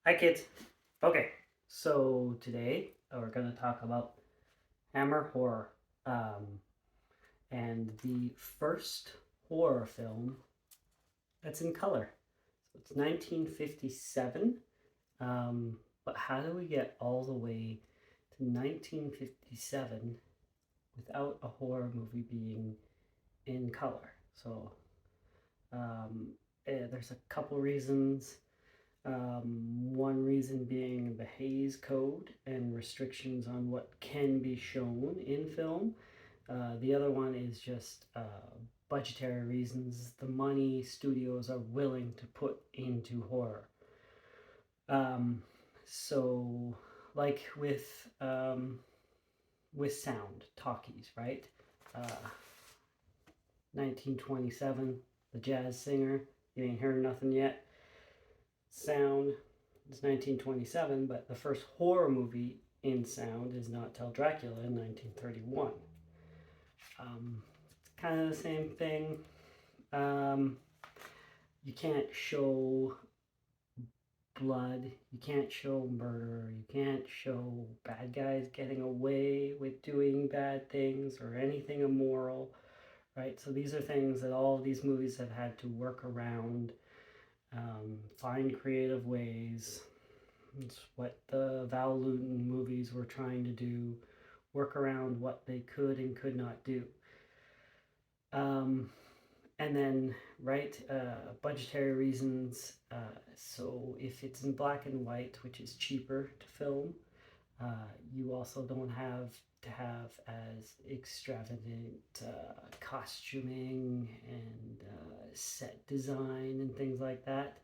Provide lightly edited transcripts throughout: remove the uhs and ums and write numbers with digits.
Hi kids. Okay, so today we're going to talk about Hammer horror, um, and the first horror film that's in color. So it's 1957. But how do we get all the way to 1957 without a horror movie being in color? So there's a couple reasons. One reason being the Hays Code and restrictions on what can be shown in film. The other one is just budgetary reasons, the money studios are willing to put into horror. Um, so, like with sound, talkies, right? Uh, 1927, The Jazz Singer. You ain't heard nothing yet. Sound is 1927, but the first horror movie in sound is not till Dracula in 1931. It's kind of the same thing. Um, you can't show blood, you can't show murder, you can't show bad guys getting away with doing bad things or anything immoral, right? So these are things that all of these movies have had to work around, find creative ways. It's what the Val Lewton movies were trying to do, work around what they could and could not do. Um, and then, right, budgetary reasons. So if it's in black and white, which is cheaper to film, you also don't have to have as extravagant costuming and set design and things like that.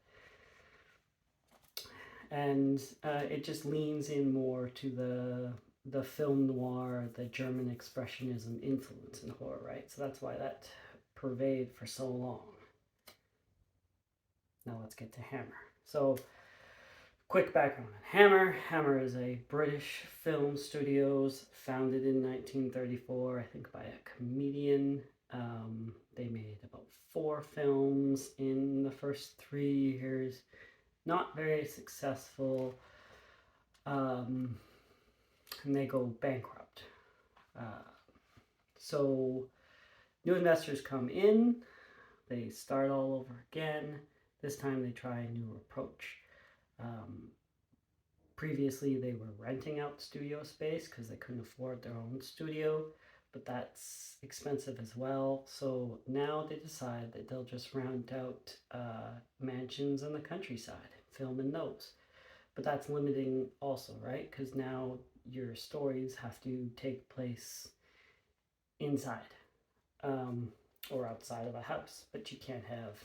And it just leans in more to the film noir, the German expressionism influence in horror, right? So that's why that pervaded for so long. Now let's get to Hammer. So, quick background on Hammer. Hammer is a British film studios founded in 1934, I think by a comedian. They made about 4 films in the first 3 years. Not very successful. Um, and they go bankrupt. Uh, so new investors come in, they start all over again. This time they try a new approach. Um, Previously, they were renting out studio space because they couldn't afford their own studio, but that's expensive as well. So now they decide that they'll just rent out mansions in the countryside, film in those. But that's limiting also, right? Because now your stories have to take place inside, um, or outside of a house, but you can't have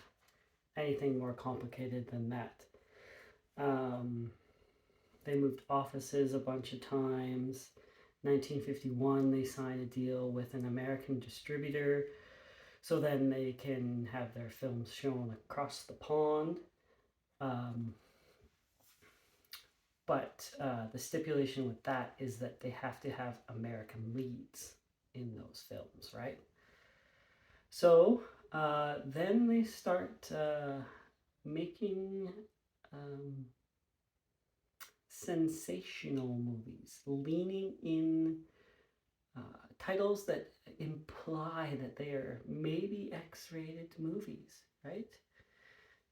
anything more complicated than that. Um, they moved offices a bunch of times. 1951, they signed a deal with an American distributor so then they can have their films shown across the pond. Um, but the stipulation with that is that they have to have American leads in those films, right? So then they start making um, sensational movies, leaning in titles that imply that they are maybe X-rated movies, right?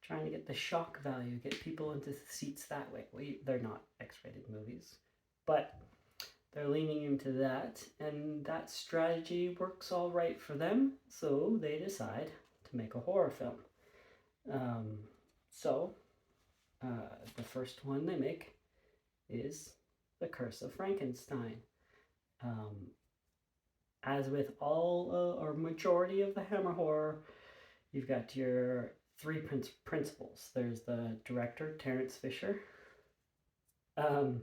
Trying to get the shock value, get people into the seats that way. Well, they're not X-rated movies, but they're leaning into that, and that strategy works all right for them, so they decide to make a horror film. Um, so, the first one they make is The Curse of Frankenstein. Um, as with all or majority of the Hammer horror, you've got your three principles. There's the director, Terence Fisher, um,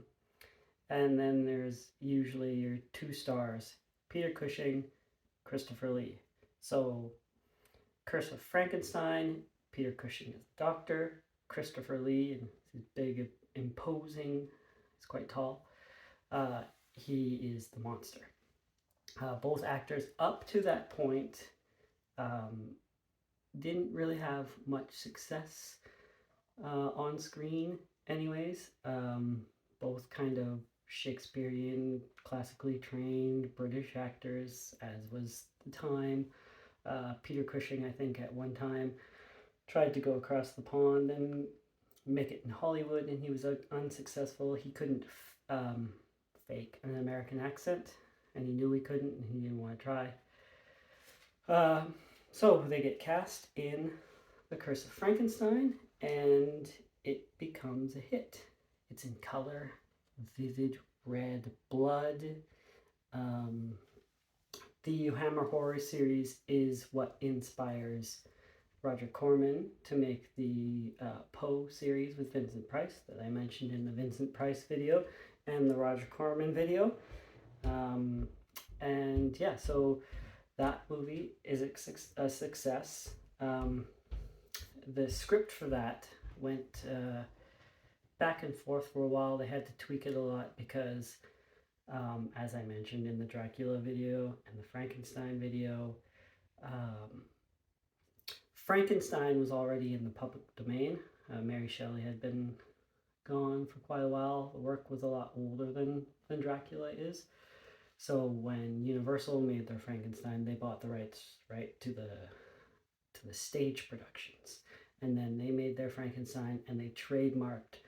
and then there's usually your 2 stars, Peter Cushing, Christopher Lee. So, Curse of Frankenstein, Peter Cushing is the doctor, Christopher Lee, and he's big, imposing, he's quite tall. He is the monster. Both actors up to that point um, didn't really have much success on screen, anyways. Both kind of Shakespearean, classically trained British actors, as was the time. Peter Cushing, I think, at one time tried to go across the pond and make it in Hollywood, and he was unsuccessful. He couldn't fake an American accent, and he knew he couldn't, and he didn't want to try. So they get cast in The Curse of Frankenstein, and it becomes a hit. It's in color, vivid red blood. The Hammer horror series is what inspires Roger Corman to make the Poe series with Vincent Price that I mentioned in the Vincent Price video and the Roger Corman video. And yeah, so that movie is a success. The script for that went back and forth for a while. They had to tweak it a lot because, as I mentioned in the Dracula video and the Frankenstein video, Frankenstein was already in the public domain. Mary Shelley had been gone for quite a while. The work was a lot older than Dracula is. So when Universal made their Frankenstein, they bought the rights to the stage productions, and then they made their Frankenstein and they trademarked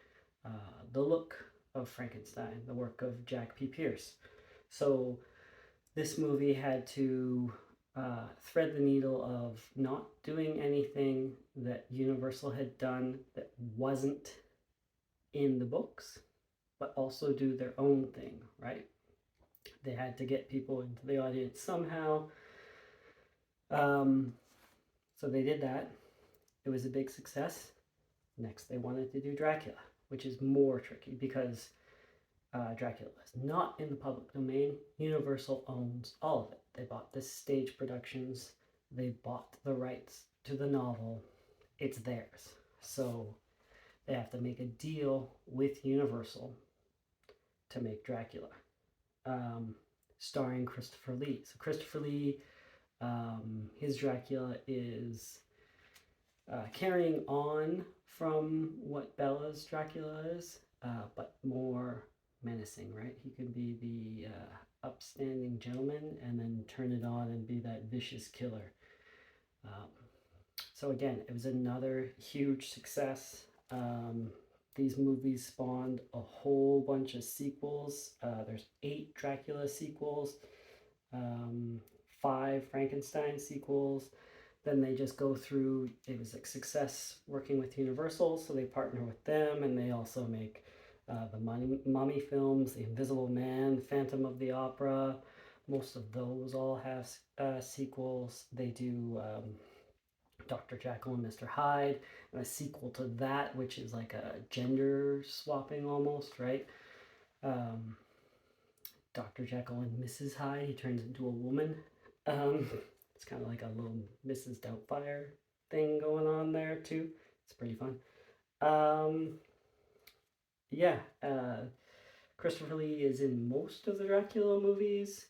the look of Frankenstein, the work of Jack P. Pierce. So this movie had to thread the needle of not doing anything that Universal had done that wasn't in the books, but also do their own thing, right? They had to get people into the audience somehow. So they did that. It was a big success. Next, they wanted to do Dracula, which is more tricky because Dracula is not in the public domain. Universal owns all of it. They bought the stage productions. They bought the rights to the novel. It's theirs. So they have to make a deal with Universal to make Dracula, starring Christopher Lee. So Christopher Lee, his Dracula is carrying on from what Bella's Dracula is, but more menacing, right? He could be the upstanding gentleman and then turn it on and be that vicious killer. So again, it was another huge success. These movies spawned a whole bunch of sequels. There's 8 Dracula sequels, 5 Frankenstein sequels. Then they just go through, it was a success working with Universal, so they partner with them, and they also make the Mummy films, The Invisible Man, Phantom of the Opera. Most of those all have sequels. They do Dr. Jekyll and Mr. Hyde, and a sequel to that, which is like a gender swapping almost, right? Dr. Jekyll and Mrs. Hyde, he turns into a woman. It's kind of like a little Mrs. Doubtfire thing going on there too. It's pretty fun. Christopher Lee is in most of the Dracula movies,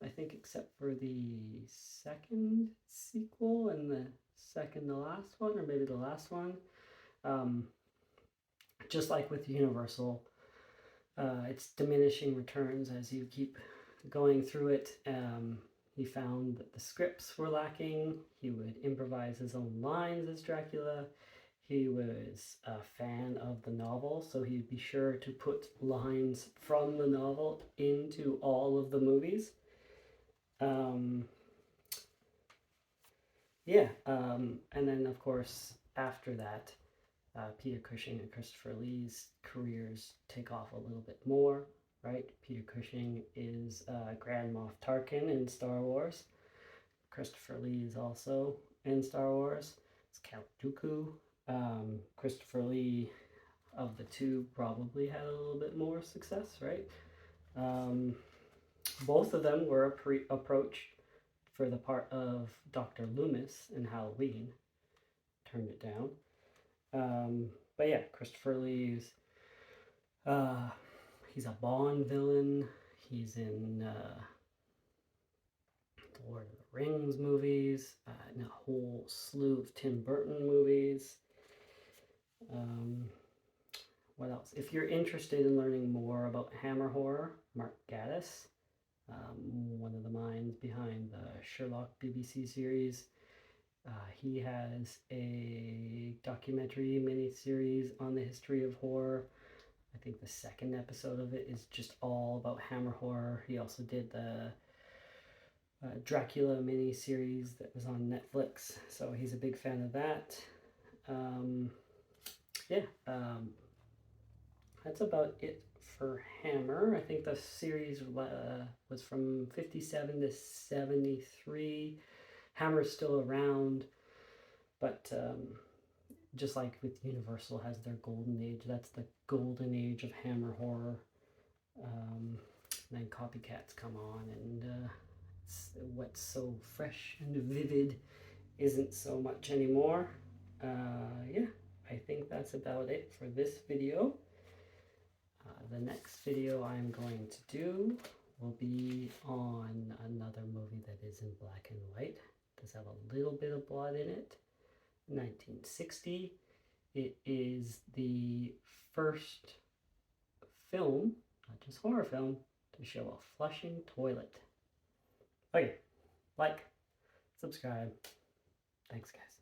I think, except for the second sequel and the second to last one, or maybe the last one. Just like with Universal, it's diminishing returns as you keep going through it. He found that the scripts were lacking. He would improvise his own lines as Dracula. He was a fan of the novel, so he'd be sure to put lines from the novel into all of the movies. And then, of course, after that, Peter Cushing and Christopher Lee's careers take off a little bit more, right? Peter Cushing is Grand Moff Tarkin in Star Wars. Christopher Lee is also in Star Wars. It's Count Dooku. Christopher Lee, of the two, probably had a little bit more success, right? Both of them were approached for the part of Dr. Loomis in Halloween. Turned it down. But yeah, Christopher Lee's, he's a Bond villain. He's in the Lord of the Rings movies, and a whole slew of Tim Burton movies. what else? If you're interested in learning more about Hammer horror, Mark Gatiss, one of the minds behind the Sherlock BBC series, he has a documentary miniseries on the history of horror. I think the second episode of it is just all about Hammer horror. He also did the Dracula miniseries that was on Netflix, so he's a big fan of that. That's about it for Hammer. I think the series was from 57 to 73. Hammer's still around, but just like with Universal has their golden age, that's the golden age of Hammer horror. Then copycats come on, and what's so fresh and vivid isn't so much anymore. Yeah, I think that's about it for this video. The next video I'm going to do will be on another movie that is in black and white. It does have a little bit of blood in it. 1960. It is the first film, not just horror film, to show a flushing toilet. Okay, like, subscribe. Thanks, guys.